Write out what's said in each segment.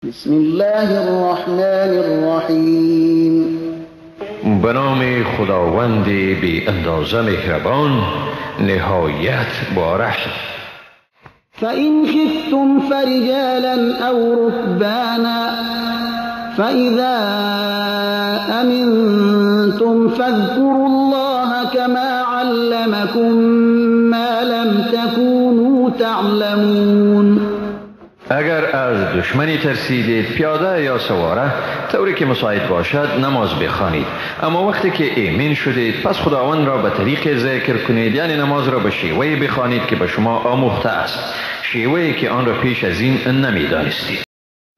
بسم الله الرحمن الرحیم. به نام خداوند بی اندازه مهربان نهایت بارش. فإن خفتم فرجالا أو ركبانا فإذا أمنتم فاذكروا الله كما علمكم ما لم تكونوا تعلمون. اگر از دشمنی ترسیدید پیاده یا سواره طوری که مساعد باشد نماز بخوانید، اما وقتی که ایمن شدید پس خداوند را به طریق ذکر کنید، یعنی نماز را به شیوهی بخوانید که به شما آموخته است، شیوهی که آن را پیش از این نمی‌دانستید.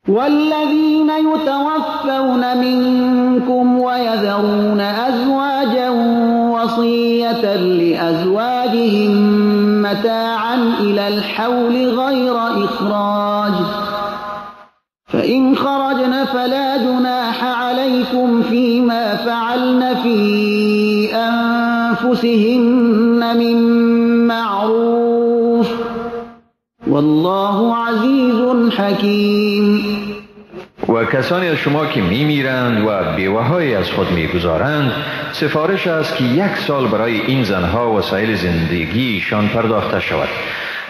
والذين يتوفون منكم ويذرون أزواجا وصية لأزواجهم متاعا إلى الحول غير إخراج فإن خرجن فلا جناح عليكم فيما فعلن في أنفسهن من معروف والله عزیز حکیم. و کسانی از شما که میمیرند و بیوه‌های از خود میگذارند، سفارش است که 1 سال برای این زنها وسایل زندگیشان پرداخته شود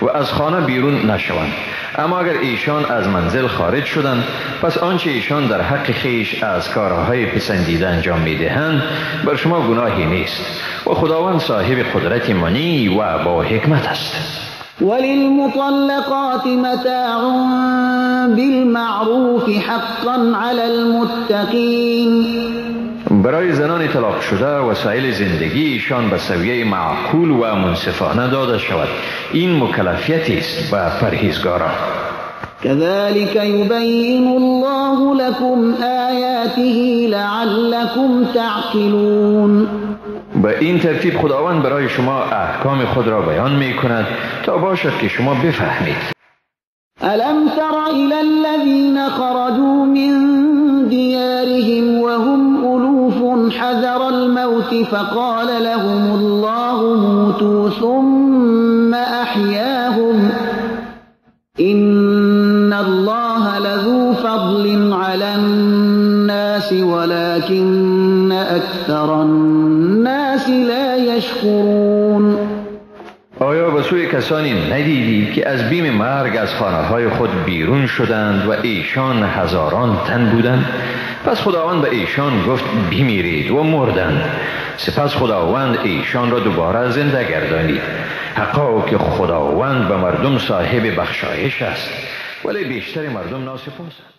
و از خانه بیرون نشوند. اما اگر ایشان از منزل خارج شدند، پس آنچه ایشان در حق خیش از کارهای پسندیده انجام میدهند بر شما گناهی نیست و خداوند صاحب قدرت منی و با حکمت است. وللمطلقات متاع بالمعروف حقا على المتقین. برای زنان طلاق شده وسایل زندگیشان به سویه معقول و منصفانه داده شود، این مکلفیتی است به پرهیزگاران. كذلك يبين الله لكم آياته لعلكم تعقلون. به این ترتیب خداوند برای شما احکام خود را بیان می کند تا باشد که شما بفهمید. ألم تر إلى الذين خرجوا من ديارهم وهم ألوف حذر الموت فقال لهم الله موتوا ثم أحياهم إن الله لذو فضل على الناس ولكن أكثر الناس لا يشكرون. آیا به سوی کسانی ندیدی که از بیم مرگ از خانه‌های خود بیرون شدند و ایشان هزاران تن بودند؟ پس خداوند به ایشان گفت بمیرید و مردند، سپس خداوند ایشان را دوباره زنده گردانید. حقا که خداوند به مردم صاحب بخشایش است، ولی بیشتر مردم ناسپاس است.